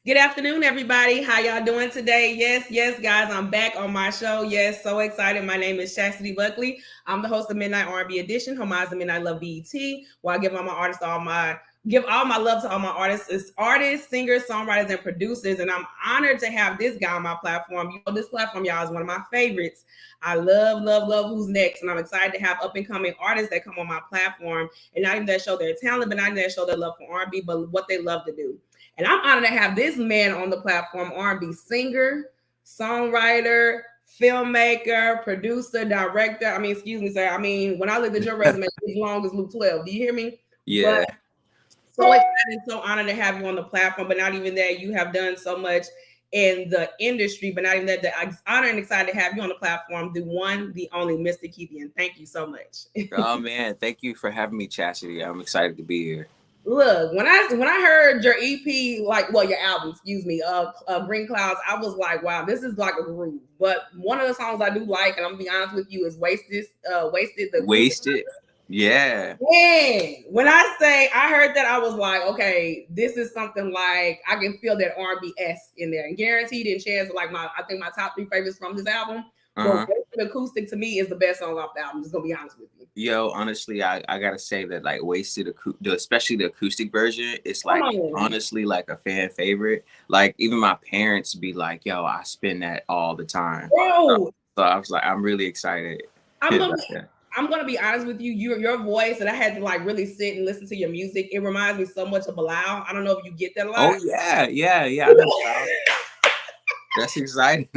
Good afternoon, everybody. How y'all doing today? Yes, guys, I'm back on my show. Yes, so excited. My name is Chastity Buckley. I'm the host of Midnight R&B Edition, Homage the Midnight Love BET, where I give all my artists give all my love to all my artists. It's artists, singers, songwriters, and producers. And I'm honored to have this guy on my platform. This platform, y'all, is one of my favorites. I love Who's Next. And I'm excited to have up and coming artists that come on my platform and not even that show their talent, but not even that show their love for R&B, but what they love to do. And I'm honored to have this man on the platform, R&B singer, songwriter, filmmaker, producer, director. Excuse me, sir. When I looked at your resume, it's long as Luke 12. Do you hear me? Yeah. But so excited, so honored to have you on the platform. But not even that, you have done so much in the industry, but not even that, I'm honored and excited to have you on the platform, the one, the only Mr. Keithian. Thank you so much. Oh man, thank you for having me, Chastity. I'm excited to be here. Look, when I heard your EP, your album, excuse me, Green Clouds, I was like, wow, this is like a groove. But one of the songs I do like, and I'm gonna be honest with you, is Wasted. Wasted. Yeah. Man, when I say I heard that, I was like, okay, this is something like I can feel that R&B esque in there, and guaranteed in chance like I think my top three favorites from this album. But Wasted Acoustic to me is the best song off the album. Just gonna be honest with you. Yo, honestly, I gotta say that like especially the acoustic version, it's like honestly like a fan favorite. Like even my parents be like, "Yo, I spin that all the time." Bro, so I was like, I'm really excited. I'm gonna be honest with you. Your voice, and I had to like really sit and listen to your music. It reminds me so much of Bilal. I don't know if you get that a lot. Oh yeah. I know. That's exciting.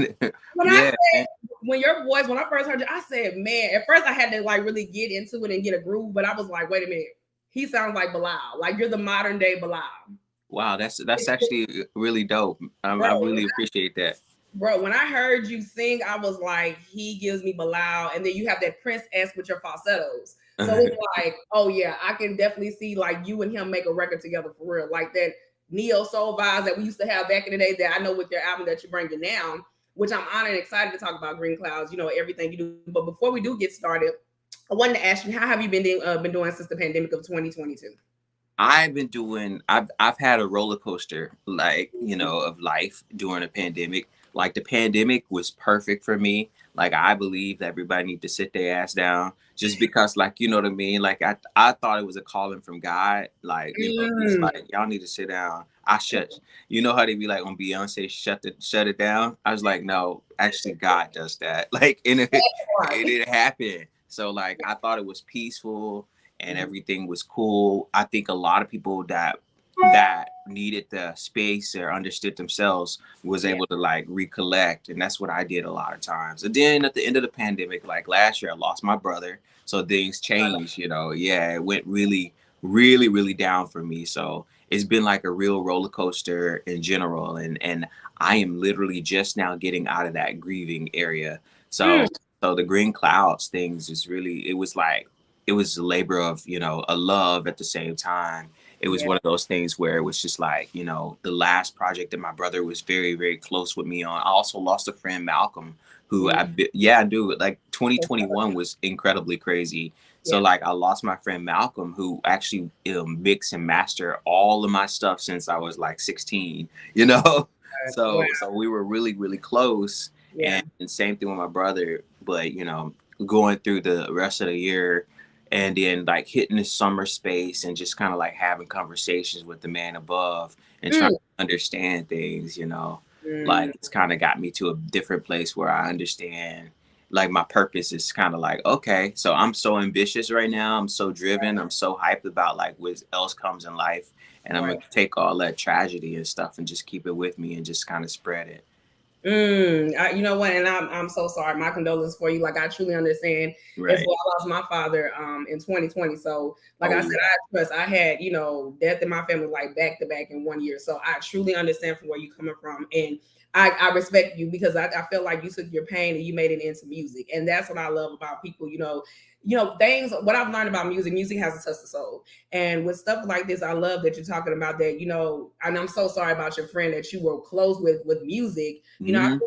When your voice, when I first heard you, I said, man, at first I had to like really get into it and get a groove, but I was like, wait a minute, he sounds like Bilal. Like you're the modern day Bilal. Wow, that's actually really dope. I really appreciate that. Bro, when I heard you sing, I was like, he gives me Bilal. And then you have that Prince-esque with your falsettos. So it's like, oh yeah, I can definitely see like you and him make a record together for real. Like that neo soul vibes that we used to have back in the day that I know with your album that you're bringing now, which I'm honored and excited to talk about Green Clouds, everything you do. But before we do get started, I wanted to ask you, how have you been doing since the pandemic of 2022? I've had a roller coaster, like, of life during a pandemic. Like the pandemic was perfect for me. Like I believe that everybody need to sit their ass down just because, like, you know what I mean? Like I thought it was a calling from God. Like, it's like y'all need to sit down. You know how they be like on Beyonce, shut it down. I was like, no, actually God does that. Like it didn't happen. So like I thought it was peaceful and everything was cool. I think a lot of people that needed the space or understood themselves was able to like recollect, and that's what I did a lot of times. And then at the end of the pandemic, like last year, I lost my brother, so things changed. It went really down for me. So it's been like a real roller coaster in general, and I am literally just now getting out of that grieving area. So the Green Clouds things is really, it was a labor of, a love at the same time. It was one of those things where it was just like, the last project that my brother was very, very close with me on. I also lost a friend, Malcolm, who I do. Like 2021 was incredibly crazy. So like I lost my friend Malcolm, who actually mixed and mastered all of my stuff since I was like 16, So we were really, really close. And same thing with my brother. But, going through the rest of the year, and then like hitting the summer space and just kind of like having conversations with the man above and trying to understand things, like it's kind of got me to a different place where I understand like my purpose is kind of like, okay, so I'm so ambitious right now. I'm so driven. I'm so hyped about like what else comes in life. And I'm going to take all that tragedy and stuff and just keep it with me and just kind of spread it. You know what? And I'm so sorry. My condolences for you. Like I truly understand. Right. As well, I lost my father in 2020. So like I said, I had death in my family like back to back in 1 year. So I truly understand from where you're coming from, and I respect you because I feel like you took your pain and you made it into music, and that's what I love about people. Things. What I've learned about music has to touch the soul, and with stuff like this, I love that you're talking about that. And I'm so sorry about your friend that you were close with music. I feel like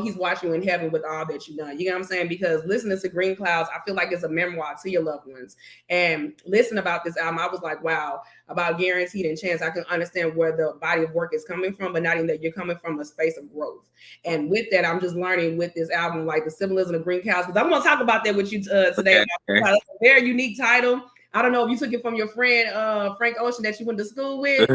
he's watching you in heaven with all that you've done. You know what I'm saying? Because listening to Green Clouds, I feel like it's a memoir to your loved ones. And listening about this album, I was like, wow, about Guaranteed and Chance, I can understand where the body of work is coming from, but not even that you're coming from a space of growth. And with that, I'm just learning with this album, like the symbolism of Green Clouds, because I'm going to talk about that with you today. Okay. It's a very unique title. I don't know if you took it from your friend Frank Ocean that you went to school with.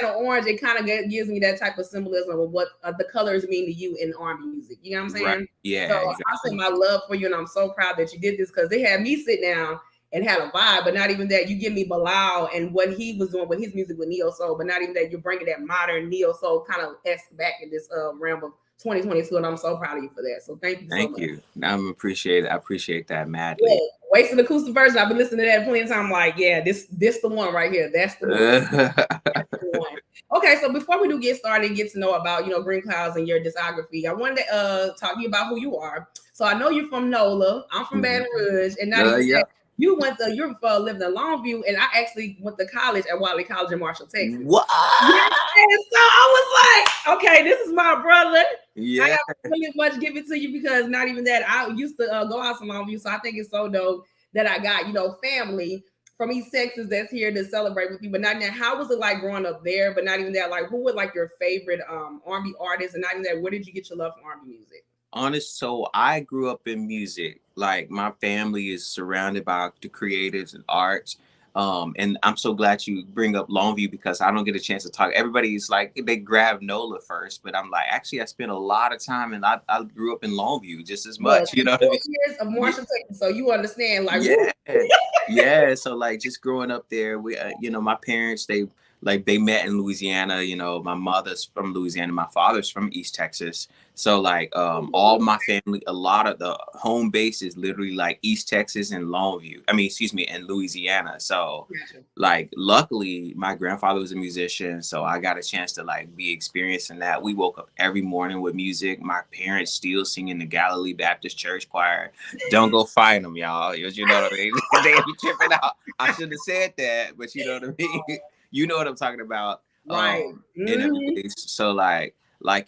Channel Orange, it kind of gives me that type of symbolism of what the colors mean to you in R&B music. You know what I'm saying? Right. Yeah. So exactly. I say my love for you, and I'm so proud that you did this because they had me sit down and had a vibe, but not even that. You give me Bilal and what he was doing with his music with neo soul, but not even that you're bringing that modern neo soul kind of back in this realm of 2022, and I'm so proud of you for that. So thank you so much. Thank you. I appreciate that madly. Yeah. Wasted acoustic version. I've been listening to that plenty of time. I'm like, yeah, this the one right here. That's the one. That's the one. Okay, so before we do get started and get to know about Green Clouds and your discography, I wanted to talk to you about who you are. So I know you're from NOLA. I'm from Baton Rouge, and not even that, you lived in Longview, and I actually went to college at Wiley College in Marshall, Texas. What? Yeah, and so I was like, okay, this is my brother. Yeah. I got really much give it to you because not even that. I used to go out to Longview, so I think it's so dope that I got family from East Texas that's here to celebrate with you. But not now, how was it like growing up there? But not even that, like who were like your favorite R&B artists, and not even that, where did you get your love for R&B music? So I grew up in music. Like my family is surrounded by the creatives and arts. And I'm so glad you bring up Longview because I don't get a chance to talk. Everybody's like, they grab NOLA first, but I'm like, actually, I spent a lot of time and I grew up in Longview just as much, you know what I mean? Years of Marshall, Texas, so you understand, like, yeah. So like just growing up there, we, my parents, they met in Louisiana. My mother's from Louisiana, my father's from East Texas. So like all my family, a lot of the home base is literally like East Texas and Longview. I mean, excuse me, and Louisiana. So like luckily my grandfather was a musician, so I got a chance to like be experiencing that. We woke up every morning with music. My parents still sing in the Galilee Baptist Church choir. Don't go find them, y'all. You know what I mean? They be tripping out. I shouldn't have said that, but you know what I mean? You know what I'm talking about. Right. And everything. So like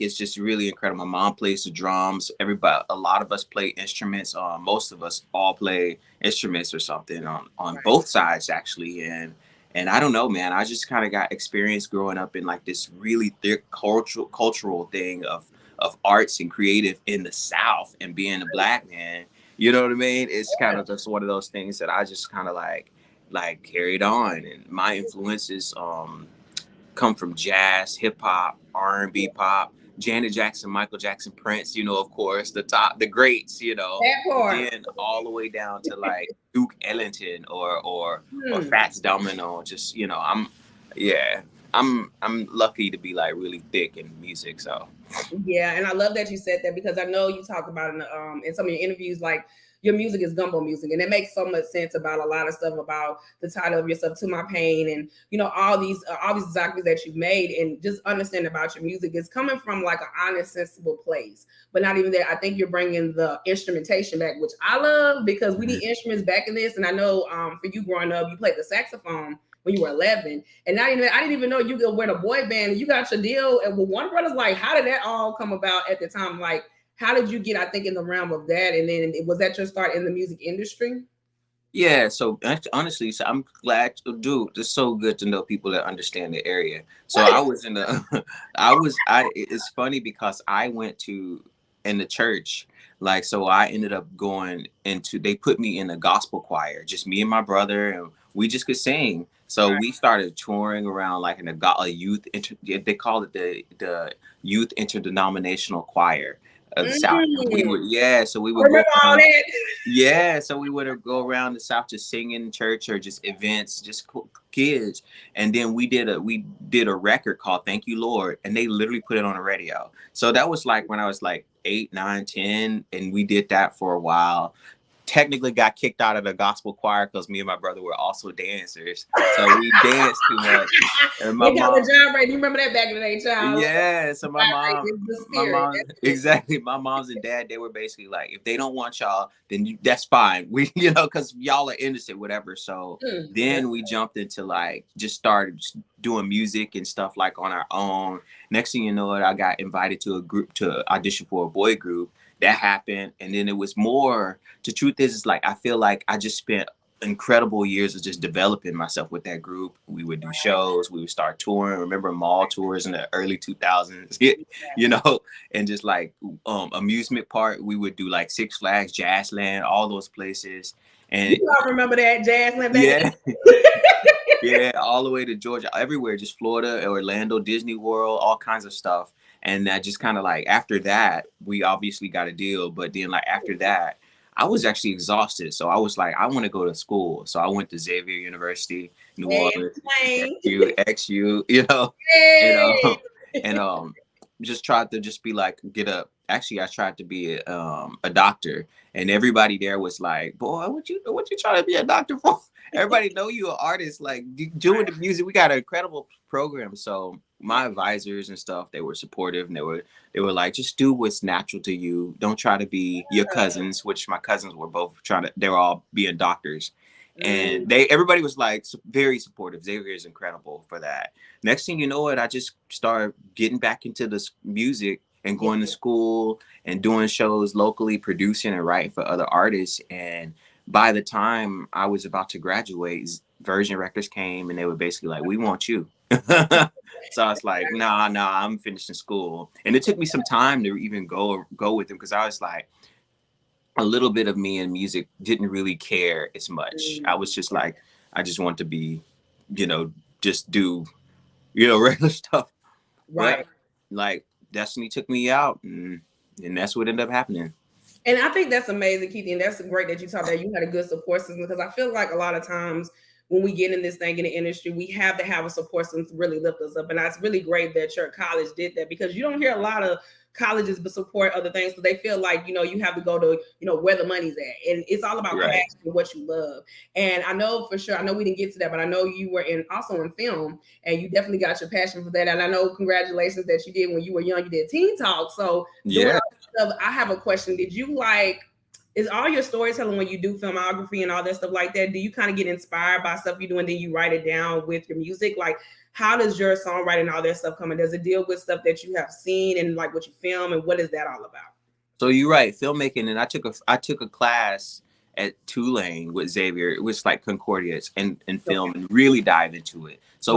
it's just really incredible. My mom plays the drums. A lot of us play instruments. Most of us all play instruments or something on both sides actually. And I don't know, man. I just kind of got experience growing up in like this really thick cultural thing of arts and creative in the South, and being a Black man. You know what I mean? It's kind of just one of those things that I just kind of like carried on. And my influences come from jazz, hip hop, R&B pop, Janet Jackson, Michael Jackson, Prince, of course, the greats, then all the way down to like Duke Ellington or Fats Domino. Just, I'm lucky to be like really thick in music. So yeah, and I love that you said that because I know you talk about in some of your interviews, like your music is gumbo music, and it makes so much sense about a lot of stuff about the title of your stuff, To My Pain, and all these documents that you've made, and just understand about your music is coming from like an honest, sensible place. But not even that, I think you're bringing the instrumentation back, which I love because we need instruments back in this. And I know for you growing up, you played the saxophone when you were 11, and I didn't even know you could win a boy band. You got your deal with Warner Brothers. Like, how did that all come about at the time? Like, how did you get, I think, in the realm of that? And then was that your start in the music industry? Yeah, so honestly, so I'm glad, dude. It's so good to know people that understand the area. So I was in the, it's funny because I went to in the church, like, so I ended up going they put me in a gospel choir, just me and my brother, and we just could sing. So we started touring around like in a youth, they call it the youth interdenominational choir of the South. We would, so we would go around, so we would go around the South just singing in church or just events, just kids. And then we did a record called Thank You Lord, and they literally put it on the radio. So that was like when I was like 8, 9, 10, and we did that for a while. technically got kicked out of the gospel choir because me and my brother were also dancers. So we danced too much. And my They got the mom, job right. You remember that back in the day, child? yeah. So The my spirit. mom, exactly. My mom's and dad, they were basically like, if they don't want y'all, then that's fine. We, because y'all are innocent, whatever. So Yeah. then we jumped into like, just started doing music and stuff like on our own. Next thing you know, I got invited to a group to audition for a boy group. That happened. And then it was more, the truth is like, I feel like I just spent incredible years of just developing myself with that group. We would do shows, we would start touring. Remember mall tours in the early 2000s, and just like amusement park. We would do like Six Flags, Jazzland, all those places. And You all remember that Jazzland back yeah, in yeah, all the way to Georgia, everywhere, just Florida, Orlando, Disney World, all kinds of stuff. And that just kind of like after that, we obviously got a deal. But then like after that, I was actually exhausted. So I was like, I want to go to school. So I went to Xavier University, New Orleans, XU, and Hey. and just tried to just be like get a. Actually, I tried to be a doctor, and everybody there was like, "Boy, what you trying to be a doctor for?" Everybody know you an artist, like doing the music. We got an incredible program. So my advisors and stuff, they were supportive, and they were like, just do what's natural to you. Don't try to be your cousins, which my cousins were both trying to. They were all being doctors, and everybody was like very supportive. Xavier is incredible for that. Next thing you know, I just started getting back into this music and going to school and doing shows locally, producing and writing for other artists. And by the time I was about to graduate, Virgin Records came and they were basically like, we want you. So I was like, nah, I'm finishing school. And it took me some time to even go with them because I was like, a little bit of me in music didn't really care as much. I was just like, I just want to be, just do, regular stuff. Right. But like Destiny took me out and that's what ended up happening. And I think that's amazing, Keithian. And that's great that you talked that you had a good support system because I feel like a lot of times when we get in this thing in the industry, we have to have a support system to really lift us up. And that's really great that your college did that because you don't hear a lot of colleges but support other things because they feel like you have to go to where the money's at, and it's all about passion and what you love. And I know for sure, I know we didn't get to that, but I know you were also in film, and you definitely got your passion for that. And I know congratulations that you did when you were young. You did Teen Talk, so yeah. I have a question. Did you is all your storytelling when you do filmography and all that stuff like that? Do you kind of get inspired by stuff you do and then you write it down with your music? Like, how does your songwriting and all that stuff come in? Does it deal with stuff that you have seen and like what you film, and what is that all about? So you're right, filmmaking, and I took a class at Tulane with Xavier. It was like Concordia's and film and really dive into it. So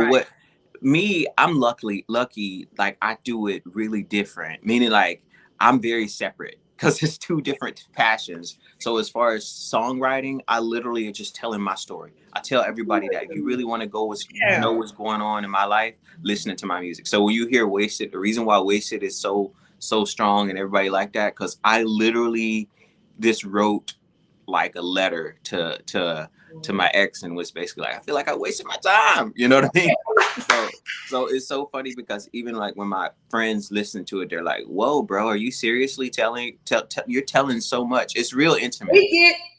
I'm lucky, like I do it really different, meaning like I'm very separate because it's two different passions. So as far as songwriting, I literally are just telling my story. I tell everybody that if you really want to know what's going on in my life, listening to my music. So when you hear Wasted, the reason why Wasted is so strong and everybody like that, because I literally just wrote like a letter to my ex and was basically like, I feel like I wasted my time. You know what I mean? So it's so funny because even like when my friends listen to it, they're like, whoa, bro, are you seriously you're telling so much. It's real intimate.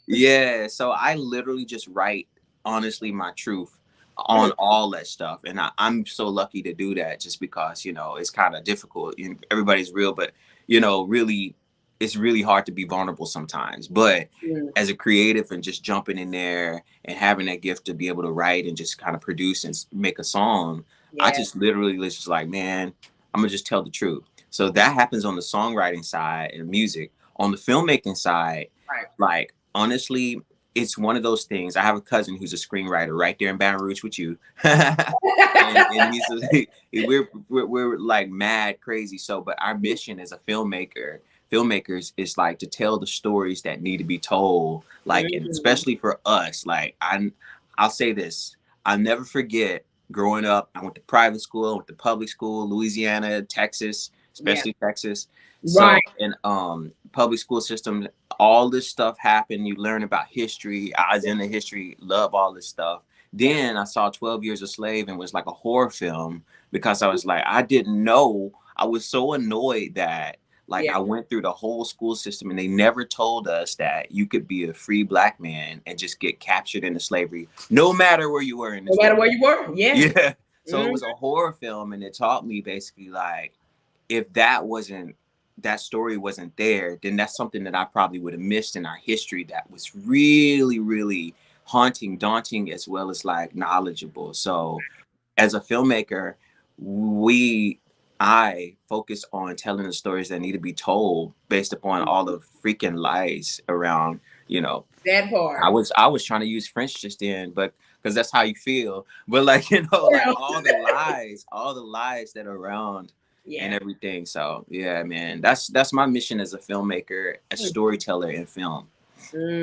Yeah. So I literally just write honestly my truth on all that stuff. And I'm so lucky to do that just because, it's kind of difficult. Everybody's real, but, really, it's really hard to be vulnerable sometimes. But as a creative and just jumping in there and having that gift to be able to write and just kind of produce and make a song, I just literally was just like, man, I'm going to just tell the truth. So that happens on the songwriting side and music. On the filmmaking side, like, honestly, it's one of those things. I have a cousin who's a screenwriter right there in Baton Rouge with you. and we're like mad crazy. So, but our mission as a filmmakers is like to tell the stories that need to be told. Like, and especially for us, like I'll say this, I'll never forget growing up. I went to private school, I went to public school, Louisiana, Texas, especially Texas. So, and public school system, all this stuff happened. You learn about history. I was into history, love all this stuff. Then I saw 12 Years a Slave and was like a horror film because I was like, I didn't know. I was so annoyed that Like, Yeah. I went through the whole school system and they never told us that you could be a free black man and just get captured into slavery, no matter where you were in No this matter world. where you were. Yeah. Yeah. So it Mm, was a horror film, and it taught me basically like, if that story wasn't there, then that's something that I probably would have missed in our history that was really, really haunting, daunting, as well as like knowledgeable. So as a filmmaker, we I focus on telling the stories that need to be told based upon all the freaking lies around, you know. that I part. was I was trying to use French just then, but because that's how you feel. But like, like Yeah. all the lies that are around and Yeah. everything. So yeah, man, that's my mission as a filmmaker, a storyteller in film.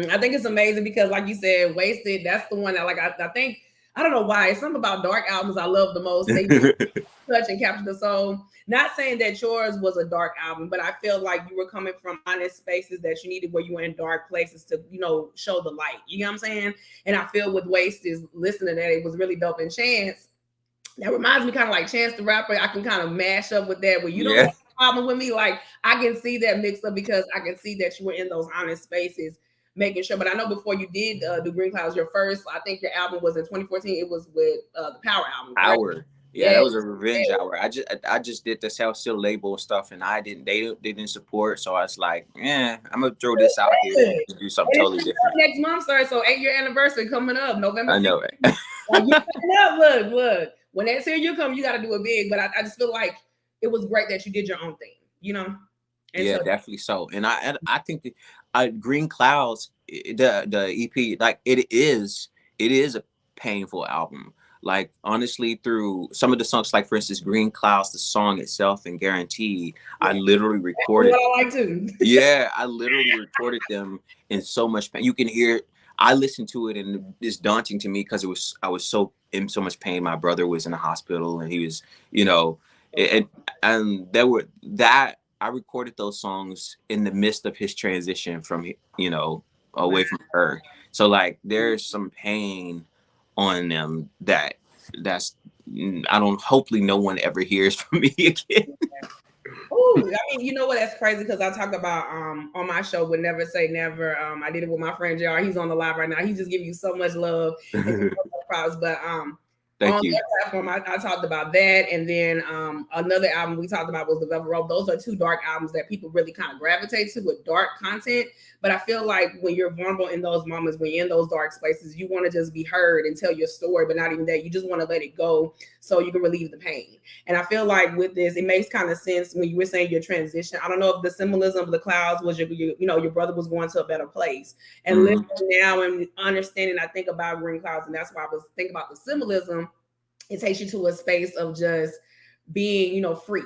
I think it's amazing because, like you said, Wasted, that's the one that, like, I think, I don't know why, it's something about dark albums I love the most. They touch and capture the soul. Not saying that yours was a dark album, but I feel like you were coming from honest spaces that you needed where you were in dark places to, show the light. You know what I'm saying? And I feel with Wasted, listening to that, it was really dope. And Chance, that reminds me kind of like Chance the Rapper. I can kind of mash up with that where you don't have Yeah. a problem with me. Like, I can see that mixed up because I can see that you were in those honest spaces making sure. But I know before you did do Green Clouds, your first, I think your album was in 2014. It was with the Power album, correct? Hour. Yeah, Yeah. that was a revenge hour. I just did the self still label stuff, and they didn't support. So I was like, yeah, I'm gonna throw this out here And and do something it's totally different. next month, sir. So 8-year anniversary coming up, November I 6th. know it. Like, you coming up, look. When that year come, you got to do it big. But I just feel like it was great that you did your own thing. And Yeah, so, definitely so. And I think that, Green Clouds, the EP, like it is a painful album. Like honestly, through some of the songs, like for instance, Green Clouds, the song itself, and Guaranteed, I yeah, literally that's recorded. what I like too. Yeah, I literally recorded them in so much pain. You can hear it. I listened to it, and it's daunting to me because I was so in so much pain. My brother was in the hospital, and he was, you know, it, and there were that I recorded those songs in the midst of his transition from, Wow. away from her. So like, there's some pain on them that's I don't. Hopefully, no one ever hears from me again. Oh, I mean, you know what? That's crazy because I talk about on my show would never say never. I did it with my friend JR. He's on the live right now. He just give you so much love and so much props. But Thank on you. that platform, I talked about that, and then another album we talked about was The Velvet Rope. Those are two dark albums that people really kind of gravitate to with dark content. But I feel like when you're vulnerable in those moments, when you're in those dark spaces, you want to just be heard and tell your story, but not even that. You just want to let it go so you can relieve the pain. And I feel like with this, it makes kind of sense when you were saying your transition. I don't know if the symbolism of the clouds was your brother was going to a better place. And Mhm. living now and understanding, I think about Green Clouds, and that's why I was thinking about the symbolism. It takes you to a space of just being, free,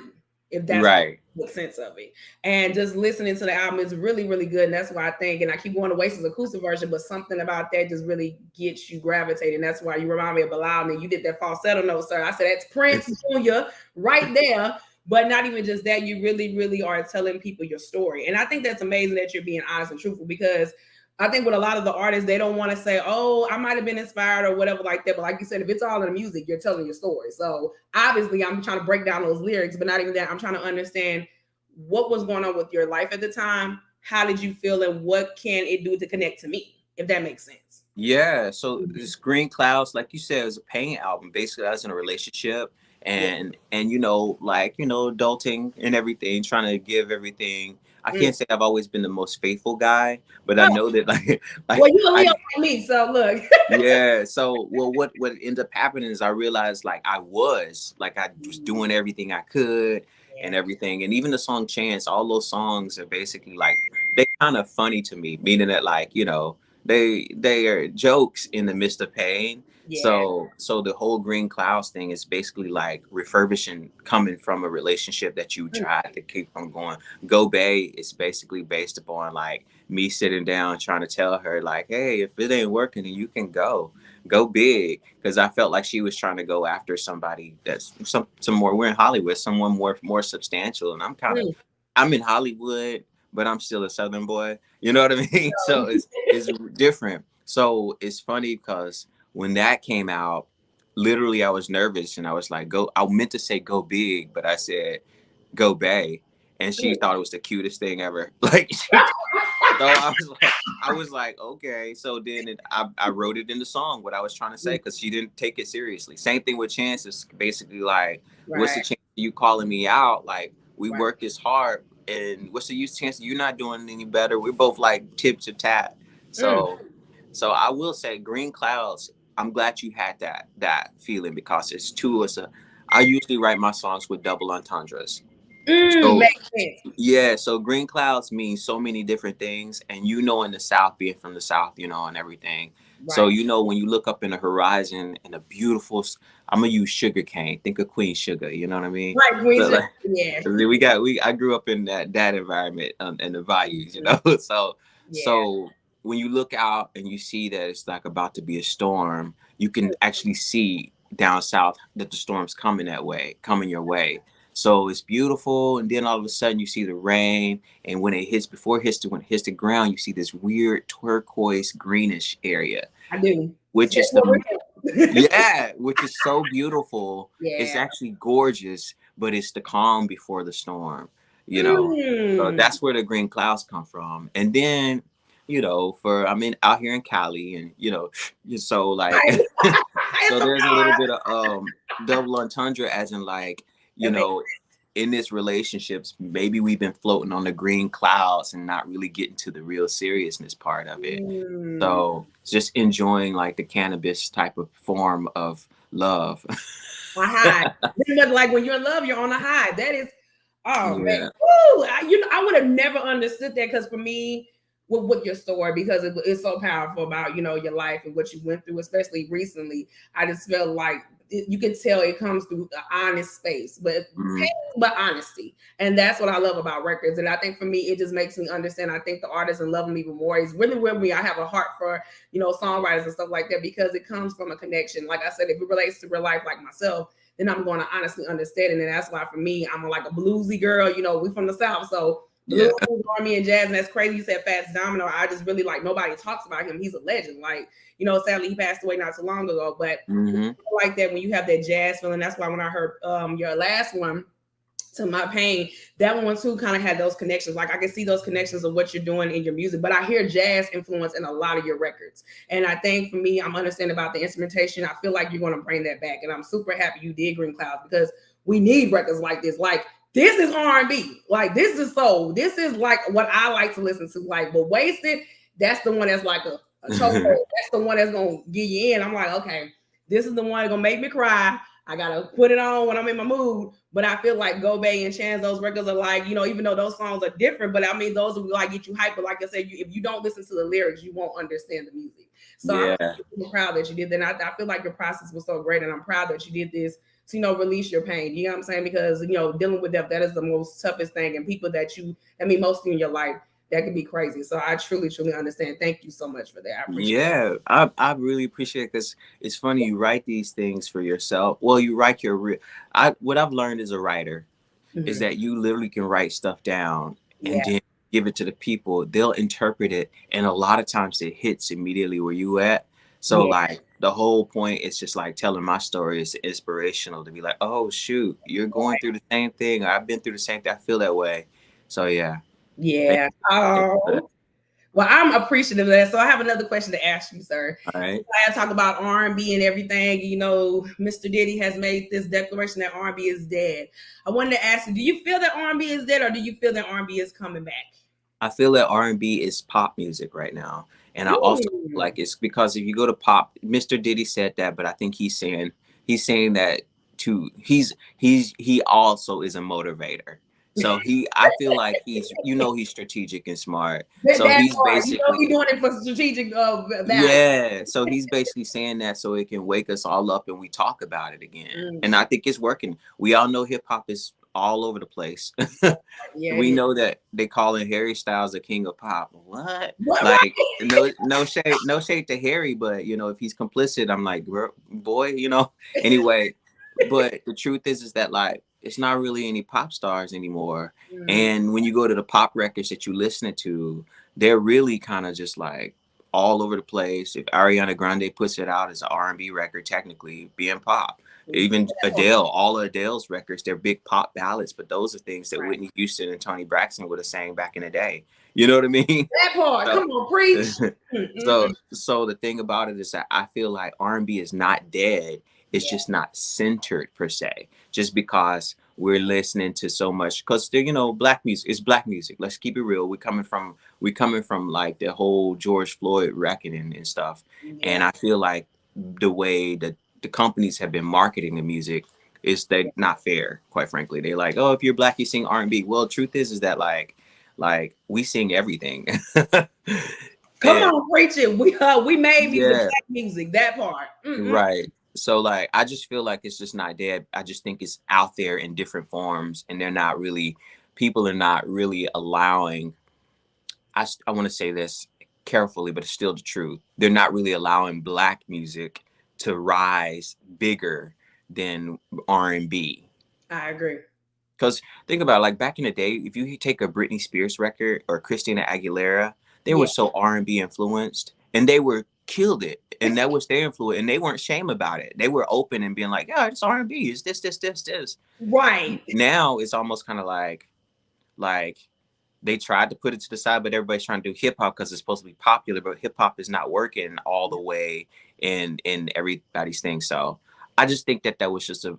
if that's Right. the sense of it. And just listening to the album is really, really good. And that's why I think, and I keep going to Oasis acoustic version, but something about that just really gets you gravitating. That's why you remind me of Bilal, and you did that falsetto note, sir. I said, that's Prince Jr. right there. But not even just that, you really, really are telling people your story. And I think that's amazing that you're being honest and truthful because I think with a lot of the artists, they don't want to say, oh, I might have been inspired or whatever like that. But like you said, if it's all in the music, you're telling your story. So obviously I'm trying to break down those lyrics, but not even that. I'm trying to understand what was going on with your life at the time. How did you feel and what can it do to connect to me, if that makes sense? Yeah, so this Green Clouds, like you said, was a pain album. Basically, I was in a relationship Yeah. and like, adulting and everything, trying to give everything. I Mm. can't say I've always been the most faithful guy, but I Oh, know that like well, you a I Leo like me, so look. yeah, so well what ended up happening is I realized like I was doing everything I could and Yeah. everything. And even the song Chance, all those songs are basically like they kind of funny to me, meaning that like, they are jokes in the midst of pain. Yeah. So the whole Green Clouds thing is basically like refurbishing coming from a relationship that you Mm. tried to keep from going. Go Bay is basically based upon like me sitting down trying to tell her like, hey, if it ain't working, then you can go big. Because I felt like she was trying to go after somebody that's some more. We're in Hollywood, someone more substantial, and Mm. I'm in Hollywood, but I'm still a Southern boy. You know what I mean? So it's different. So it's funny because when that came out, literally I was nervous and I was like, go. I meant to say go big, but I said go Bay. and she thought it was the cutest thing ever. Like, so I was like, okay. So then I wrote it in the song what I was trying to say because she didn't take it seriously. Same thing with Chance. It's basically like, what's the Right. chance of you calling me out? Like, we Right. work as hard, and what's the use chance of you not doing any better? We're both like tip to tap. Mm. So I will say, Green Clouds. I'm glad you had that feeling because it's two. I usually write my songs with double entendres. So Makes sense. yeah, so green clouds mean so many different things, and in the South, being from the South, and everything. So Right. when you look up in the horizon and a beautiful, I'm gonna use sugar cane. Think of Queen Sugar. You know what I mean? Right, Queen But Sugar. like, Yeah. I grew up in that environment and the values. So Yeah. so when you look out and you see that it's like about to be a storm, you can actually see down south that the storm's coming your way. So it's beautiful, and then all of a sudden you see the rain, and when it hits the ground, you see this weird turquoise greenish area, I do. which is Especially the with him. yeah, which is so beautiful. It's Yeah. actually gorgeous, but it's the calm before the storm, you know. So Mm. that's where the green clouds come from. And then, I'm out here in Cali, and so like, Right. so It's so there's a little hard. bit of double entendre, as in like, you That makes know, in this relationships, maybe we've been floating on the green clouds and not really getting to the real seriousness part of it. mm. So just enjoying like the cannabis type of form of love. A high. Pretty much like when you're in love, you're on a high. That is, oh man, Yeah. woo! I would have never understood that because for me, with your story, because it's so powerful about your life and what you went through, especially recently. I just felt like you can tell it comes through the honest space, but Mm, pain, but honesty, and that's what I love about records. And I think for me, it just makes me understand. I think the artists and love them even more. It's really with me. I have a heart for songwriters and stuff like that because it comes from a connection. Like I said, if it relates to real life, like myself, then I'm going to honestly understand it. And that's why for me, I'm like a bluesy girl. We from the South, so blues, yeah. R&B, and jazz. And that's crazy. You said Fats Domino. I just really like nobody talks about him. He's a legend. Like sadly he passed away not too long ago. But Hmm. I like that when you have that jazz feeling. That's why when I heard your last one, To My Pain, that one too kind of had those connections. Like I can see those connections of what you're doing in your music, but I hear jazz influence in a lot of your records. And I think for me, I'm understanding about the instrumentation. I feel like you're going to bring that back, and I'm super happy you did Green Clouds because we need records like this. Like this is R&B. Like this is soul. This is like what I like to listen to. Like, but Wasted, that's the one that's like a chokehold. That's the one that's gonna get you in. I'm like, okay, this is the one that's gonna make me cry. I gotta put it on when I'm in my mood. But I feel like Go Bay and Chance, those records are like, even though those songs are different, but I mean, those will like get you hyped. But like I said, if you don't listen to the lyrics, you won't understand the music. So Yeah. I'm proud that you did that. And I feel like your process was so great, and I'm proud that you did this to release your pain. You know what I'm saying? Because dealing with death, that is the most toughest thing, and people that mostly in your life, that can be crazy. So I truly, truly understand. Thank you so much for that. I appreciate it. Yeah, I really appreciate it because it's funny you write these things for yourself. Well, you write your real. What I've learned as a writer is Mhm. that you literally can write stuff down Yeah. and then give it to the people. They'll interpret it, and a lot of times it hits immediately where you at. So Yeah. like the whole point is just like telling my story is inspirational to be like, oh shoot, you're going through the same thing. I've been through the same thing. I feel that way. So yeah, thank Yeah. thank you for that. Oh. Well, I'm appreciative of that. So I have another question to ask you, sir. All right. I talk about R&B and everything. Mr. Diddy has made this declaration that R&B is dead. I wanted to ask you, do you feel that R&B is dead, or do you feel that R&B is coming back? I feel that R&B is pop music right now, and I also feel Mm. like it's because if you go to pop, Mr. Diddy said that, but I think he's saying that too. He also is a motivator. So I feel like he's strategic and smart. So That he's part, he's basically doing it for strategic value. yeah. So he's basically saying that so it can wake us all up and we talk about it again. Mm. And I think it's working. We all know hip hop is all over the place. Yeah, it We is. know that they calling Harry Styles the king of pop. What? What, Like right? no shade to Harry, but if he's complicit, I'm like, boy. Anyway, but the truth is that like it's not really any pop stars anymore. Mm. And when you go to the pop records that you listen to, they're really kind of just like all over the place. If Ariana Grande puts it out as an R&B record, technically being pop. Even Adele, all of Adele's records, they're big pop ballads, but those are things that Right. Whitney Houston and Toni Braxton would have sang back in the day. You know what I mean? That part. So, Come on, preach. so the thing about it is that I feel like R&B is not dead. It's Yeah. just not centered per se. Just because we're listening to so much, because black music is black music. Let's keep it real. We coming from like the whole George Floyd reckoning and stuff. Yeah. And I feel like the way that the companies have been marketing the music is that not fair, quite frankly. They're like, oh, if you're black, you sing R&B. Well, truth is that like we sing everything. Come And on, preach it. We made music, yeah, black music. That part. right. So like I just feel like it's just not dead. I just think it's out there in different forms, and people are not really allowing. I want to say this carefully, but it's still the truth. They're not really allowing black music to rise bigger than R&B. I agree. Because think about it, like back in the day, if you take a Britney Spears record or Christina Aguilera, they were Yeah. so R&B influenced, and they were killed it, and that was their influence, and they weren't shame about it. They were open and being like, yeah, it's R&B, it's this. Right. Now it's almost kind of like they tried to put it to the side, but everybody's trying to do hip hop because it's supposed to be popular, but hip hop is not working all the way in everybody's thing. So I just think that was just a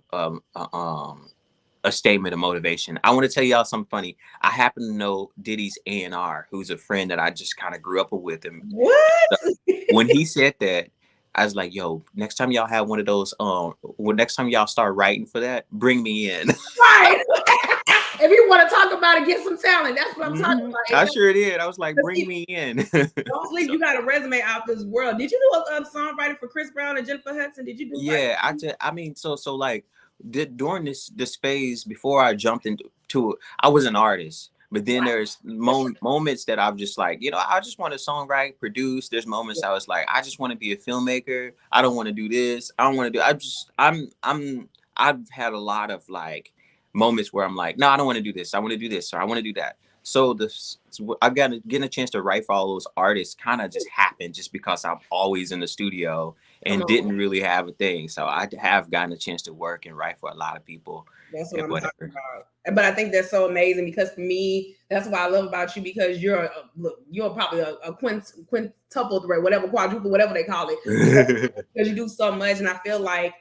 statement of motivation. I want to tell y'all something funny. I happen to know Diddy's A&R, who's a friend that I just kind of grew up with him. What? So when he said that, I was like, yo, next time y'all have one of those, next time y'all start writing for that, bring me in. Right. If you want to talk about it, get some talent. That's what I'm talking about. I sure did. I was like, bring me in. Don't sleep. You got a resume out this world. Did you do a songwriting for Chris Brown and Jennifer Hudson? Did you do? Yeah, so like during this phase before I jumped into it, I was an artist. But then there's moments that I'm just like, I just want to songwrite, produce. There's moments I was like, I just want to be a filmmaker. I don't want to do this. I don't want to do. I've had a lot of like moments where I'm like, no, I don't want to do this. I want to do this, or I want to do that. So I getting a chance to write for all those artists kind of just happened just because I'm always in the studio and didn't really have a thing. So I have gotten a chance to work and write for a lot of people. That's what I'm talking about. But I think that's so amazing because for me, that's what I love about you, because you're probably a quintuple threat, whatever, quadruple, whatever they call it, because you do so much. And I feel like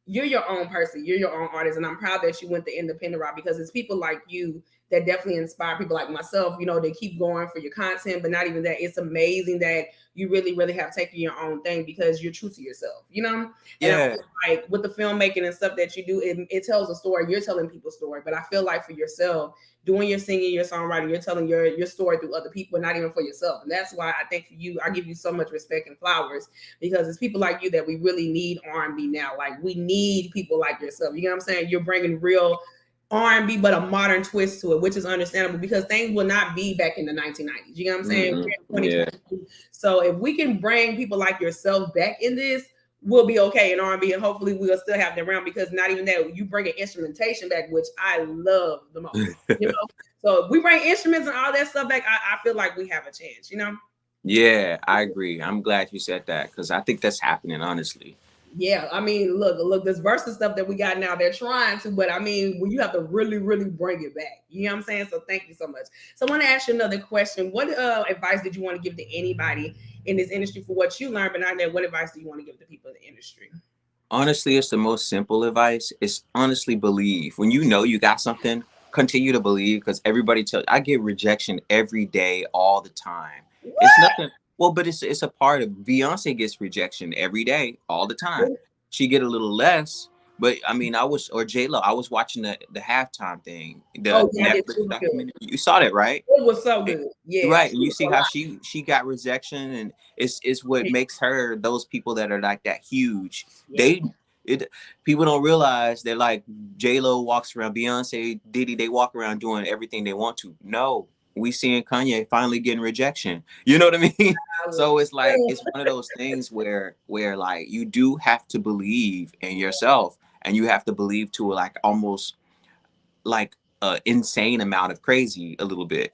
you're your own person, you're your own artist, and I'm proud that you went the independent route, because it's people like you that definitely inspire people like myself, they keep going for your content. But not even that, it's amazing that you really, really have taken your own thing because you're true to yourself, And Yeah. I feel like with the filmmaking and stuff that you do, it tells a story. You're telling people's story. But I feel like for yourself, doing your singing, your songwriting, you're telling your story through other people, not even for yourself. And that's why I think for you, I give you so much respect and flowers, because it's people like you that we really need R&B now. Like, we need people like yourself. You know what I'm saying? You're bringing real R&B, but a modern twist to it, which is understandable because things will not be back in the 1990s. You know what I'm saying? Yeah. So if we can bring people like yourself back in this, we'll be okay in R&B, and hopefully we'll still have them around, because not even that, you bring an instrumentation back, which I love the most. So if we bring instruments and all that stuff back, I feel like we have a chance. Yeah, I agree. I'm glad you said that, because I think that's happening, honestly. Yeah, I mean, look, this versus stuff that we got now, they're trying to, but I mean, when you have to really, really bring it back, you know what I'm saying? So thank you so much. So I want to ask you another question. What advice did you want to give to anybody in this industry for what you learned, but not that, what advice do you want to give to people in the industry? Honestly, it's the most simple advice. It's honestly believe. When you know you got something, continue to believe, because everybody I get rejection every day, all the time. What? It's nothing. Well, but it's a part of Beyonce gets rejection every day, all the time. She get a little less, but I mean, or J-Lo. I was watching the halftime thing, the Netflix documentary. You saw that, right? It was so good. Yeah. Right. And you see how she got rejection, and it's what makes her, those people that are like that huge. Yeah. People don't realize that, like, J-Lo walks around, Beyonce, Diddy, they walk around doing everything they want to. No, we seeing Kanye finally getting rejection. You know what I mean? So it's like, it's one of those things where like you do have to believe in yourself, and you have to believe to like almost like insane amount of crazy a little bit,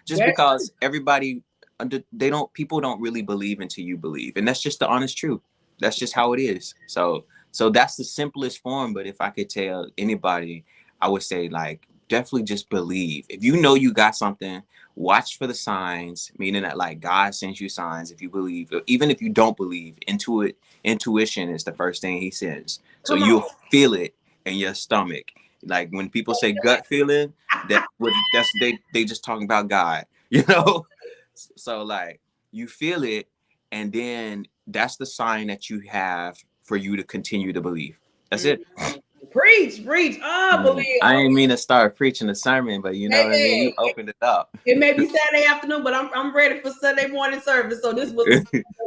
just because everybody, they don't, people don't really believe until you believe, and that's just the honest truth. That's just how it is. So that's the simplest form. But if I could tell anybody, I would say, like, definitely just believe. If you know you got something, watch for the signs, meaning that, like, God sends you signs. If you believe, even if you don't believe, intuition is the first thing he sends. So Come on. you'll feel it in your stomach. Like when people say gut feeling, they just talking about God, you know. So like you feel it, and then that's the sign that you have for you to continue to believe. That's it. Mhm. Preach, preach. Oh, believe. I Oh, ain't mean to start preaching a sermon, but you know what I mean. You baby. opened it up. It may be Saturday afternoon, but I'm ready for Sunday morning service. So this was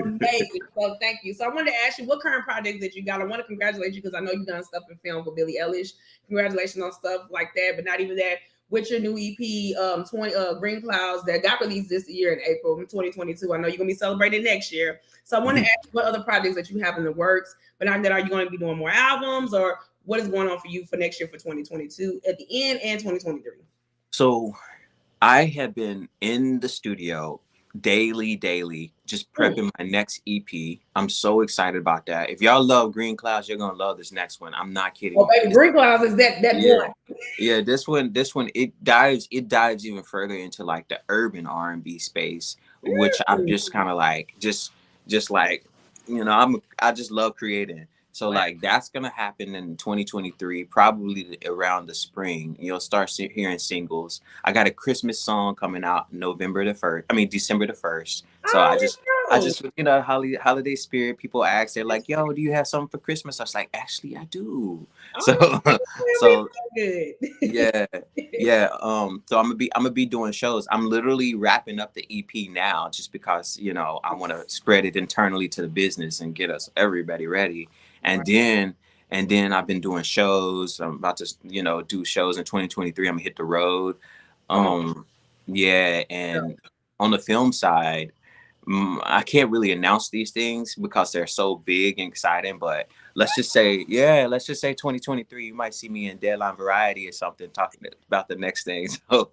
amazing. So thank you. So I wanted to ask you what current projects that you got. I want to congratulate you because I know you've done stuff in film for Billie Eilish. Congratulations on stuff like that, but not even that. With your new EP, 20 Green Clouds that got released this year in April 2022. I know you're gonna be celebrating next year. So I want to ask you what other projects that you have in the works. But not that, are you going to be doing more albums, or what is going on for you for next year for 2022 at the end and 2023? So I have been in the studio daily, just prepping my next EP. I'm so excited about that. If y'all love Green Clouds, you're gonna love this next one. I'm not kidding Oh, you. baby, Green Clouds is that Yeah, one. yeah. This one, it dives even further into like the urban R&B space, which I'm just kind of like, just like, I just love creating. So Wow. like that's gonna happen in 2023, probably around the spring. You'll start hearing singles. I got a Christmas song coming out November the 1st. I mean December the 1st. So Oh, I let's just, holiday spirit. People ask, they're like, "Yo, do you have something for Christmas?" I was like, "Actually, I do." So, Oh, we so so good. yeah, yeah. So I'm gonna be doing shows. I'm literally wrapping up the EP now, just because I want to spread it internally to the business and get us everybody ready. And Right. then I've been doing shows. I'm about to do shows in 2023. I'm gonna hit the road. Oh, Yeah, and on the film side, I can't really announce these things because they're so big and exciting, but let's just say 2023, you might see me in Deadline Variety or something talking about the next thing. So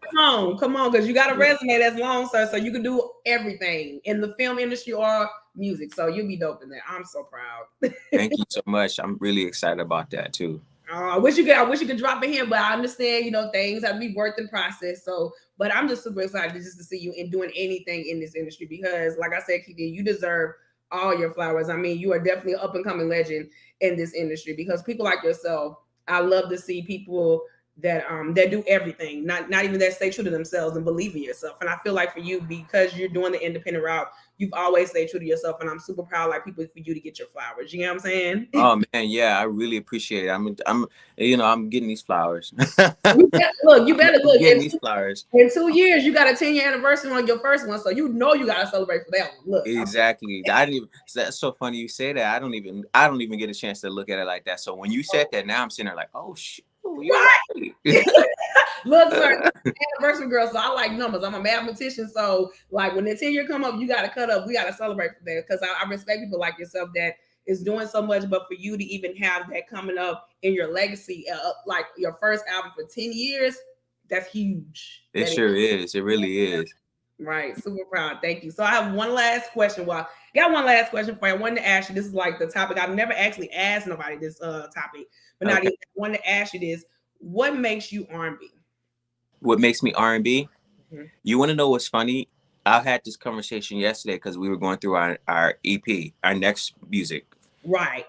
come on, because you got a yeah, resume that's long, sir. So you can do everything in the film industry or music. So you'll be dope in there. I'm so proud. thank you so much. I'm really excited about that too. I wish you could drop it here, but I understand, things have to be worked in process. So, but I'm just super excited just to see you in doing anything in this industry because, like I said, Keithian, you deserve all your flowers. I mean, you are definitely an up and coming legend in this industry because people like yourself, I love to see people that do everything, not even that stay true to themselves and believe in yourself. And I feel like for you, because you're doing the independent route, you've always stayed true to yourself. And I'm super proud, like people, for you to get your flowers. You know what I'm saying? Oh man, yeah, I really appreciate it. I'm getting these flowers. You better I'm look. getting these flowers. In 2 years, you got a 10-year anniversary on your first one, so you know you got to celebrate for that one. Look, Exactly. I didn't even, that's so funny you say that. I don't even get a chance to look at it like that. So when you said that, now I'm sitting there like, oh shit, you're right. right. Look, sir, anniversary girl. So I like numbers. I'm a mathematician, so like when the 10-year come up, you got to cut up. We got to celebrate for that because I respect people like yourself that is doing so much. But for you to even have that coming up in your legacy, like your first album for 10 years, that's huge. It sure is. It really is. Right. Super proud. Thank you. So I have one last question. Well, I got one last question for you. I wanted to ask you. This is like the topic. I've never actually asked nobody this topic, but not Okay. even I wanted to ask you this. What makes you R&B? What makes me R&B? Mhm. You want to know what's funny? I had this conversation yesterday because we were going through our EP, our next music. Right.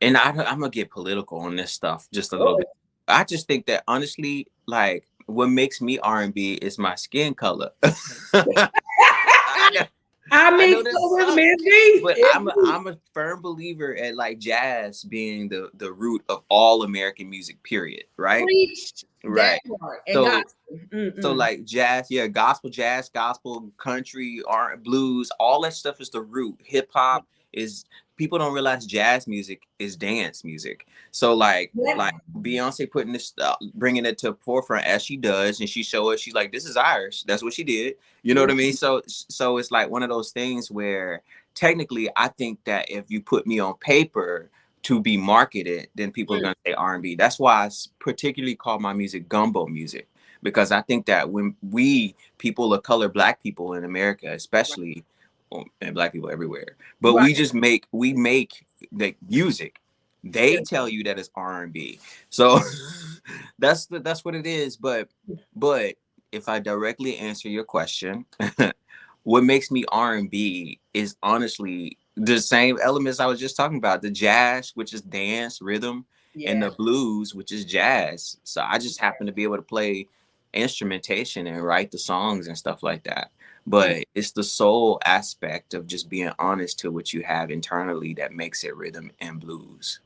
And I'm gonna get political on this stuff just a little Oh. bit. I just think that honestly, like, what makes me R&B is my skin color. I know, I I mean, know this colorism sucks, is deep. but It's I'm a firm believer at like jazz being the root of all American music. Period. Right. preached that Right. part and So gospel. so Mm-mm. like jazz, yeah, gospel, jazz, gospel, country, R blues, all that stuff is the root. Hip hop is, people don't realize jazz music is dance music. So like Beyonce putting this, bringing it to the forefront as she does, and she show us, she's like, this is ours. That's what she did. You know what I mean? So it's like one of those things where technically I think that if you put me on paper, to be marketed, then people are Mm. going to say R&B. That's why I particularly call my music gumbo music, because I think that when we people of color, black people in America, especially, well, and black people everywhere, but Right. we make the music. Yeah. They tell you that it's R&B. So that's what it is. But if I directly answer your question, what makes me R&B is honestly the same elements I was just talking about: the jazz, which is dance rhythm, and Yeah. the blues, which is jazz. So I just happen to be able to play instrumentation and write the songs and stuff like that. Mm. But it's the soul aspect of just being honest to what you have internally that makes it rhythm and blues.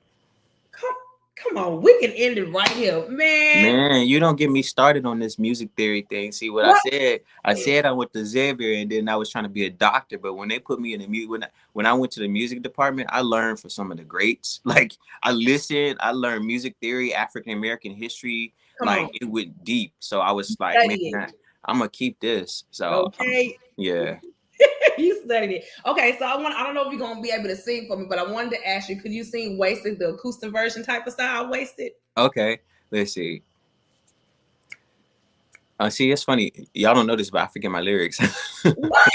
Come, come on, we can end it right here, man. Man, you don't get me started on this music theory thing. See what I What? said? I said I went to Xavier, and then I was trying to be a doctor. But when they put me in the music, when I went to the music department, I learned from some of the greats. Like I listened, I learned music theory, African American history. Come Like on, it went deep. So I was like, man, study it. I'm gonna keep this. So Okay. yeah. You studied it. Okay, so I don't know if you're gonna be able to sing for me, but I wanted to ask you, could you sing Wasted, the acoustic version type of style, Wasted? Okay. Let's see. See, it's funny. Y'all don't know this, but I forget my lyrics. What?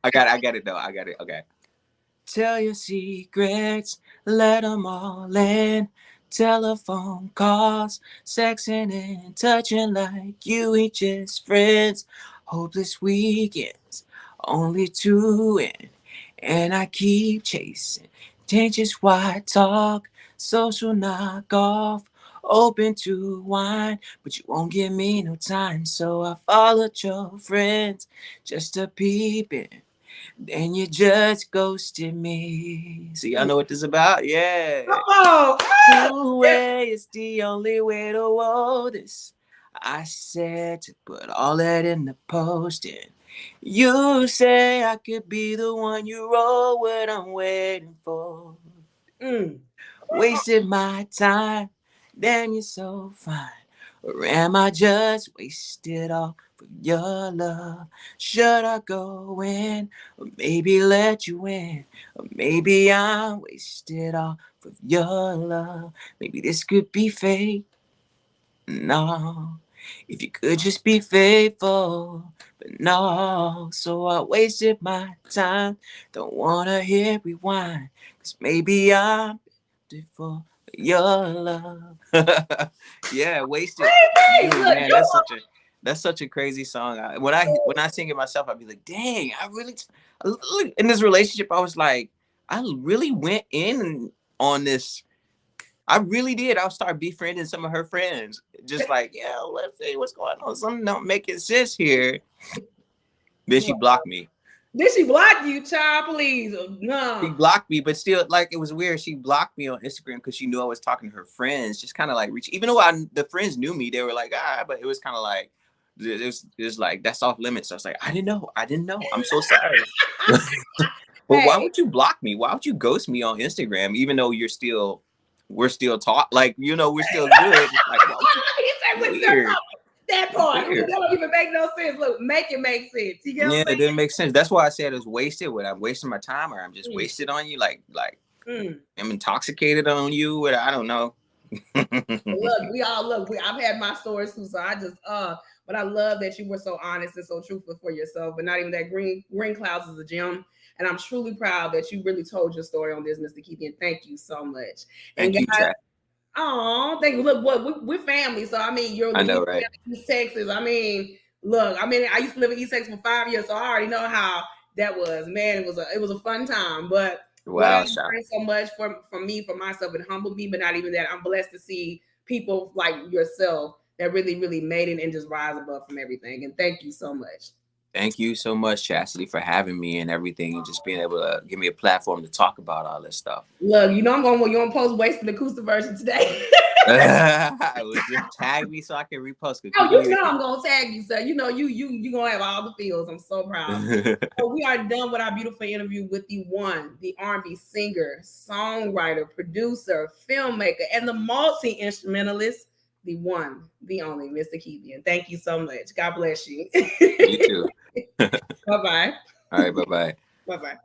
I got it though. I got it. Okay. Tell your secrets, let them all in. Telephone calls, sexing and touching like you ain't just friends. Hopeless weekends, only two in. And I keep chasing. Dangerous white talk, social knockoff. Open to wine, but you won't give me no time. So I followed your friends just to peep in. And you just ghosted me. See, y'all know what this is about? Come Yeah. on. Two way is the only way to hold this. I said to put all that in the post, and you say I could be the one you roll what I'm waiting for. Mm. Wasted my time, damn you're so fine. Or am I just wasted all for your love? Should I go in, or maybe let you in? Or maybe I'm wasted all for your love. Maybe this could be fate. No, if you could just be faithful, but no. So I wasted my time. Don't wanna hear rewind, 'cause maybe I'm beautiful for your love. Yeah, wasted. Hey, Dude, look, man, you. that's such a crazy song. When I sing it myself, I'd be like, dang, I really in this relationship. I was like, I really went in on this. I really did. I'll start befriending some of her friends. Just like, yeah, let's see what's going on. Something don't make sense here. Then she blocked me. Did she block you, child? Please, She no. blocked me, but still, like, it was weird. She blocked me on Instagram because she knew I was talking to her friends. Just kind of like reach, even though the friends knew me, they were like, but it was kind of like, it was like that's off limits. So I was like, I didn't know. I'm so sorry. But why Hey, would you block me? Why would you ghost me on Instagram, even though we're still talk, like we're still good? It's like, why would you? he said, "What's that Weird. that It's part? That weird. don't even make no sense. Look, make it make sense. You get what Yeah, I'm it didn't make sense. That's why I said it was wasted. When I'm wasting my time, or I'm just saying? wasted on you, like Mm. I'm intoxicated on you. Or I don't know. Look, we all look. I've had my stories too, so I just but I love that you were so honest and so truthful for yourself. But not even that green clouds is a gem, and I'm truly proud that you really told your story on this, Mr. Keithian. Thank you so much. And Thank you, guys, chat. oh, thank you. Look, what we're family, so I mean, I you know, live right? in East Texas. I mean, look, I mean, I used to live in East Texas for 5 years, so I already know how that was. Man, it was a fun time, but. What Wow, I shot. learned so much from me, for myself, it humbled me, but not even that. I'm blessed to see people like yourself that really, really made it and just rise above from everything. And thank you so much. Thank you so much, Chastity, for having me and everything, and just being able to give me a platform to talk about all this stuff. Look, you know I'm going. You on post wasting the acoustic version today. Just tag me so I can repost. Cause Oh, people you need know I'm gonna tag you, sir. You know you gonna have all the feels. I'm so proud. to. So we are done with our beautiful interview with the one, the R&B singer, songwriter, producer, filmmaker, and the multi instrumentalist, the one, the only, Mr. Keithian. Thank you so much. God bless you. You too. Bye bye. All right, bye bye. Bye bye.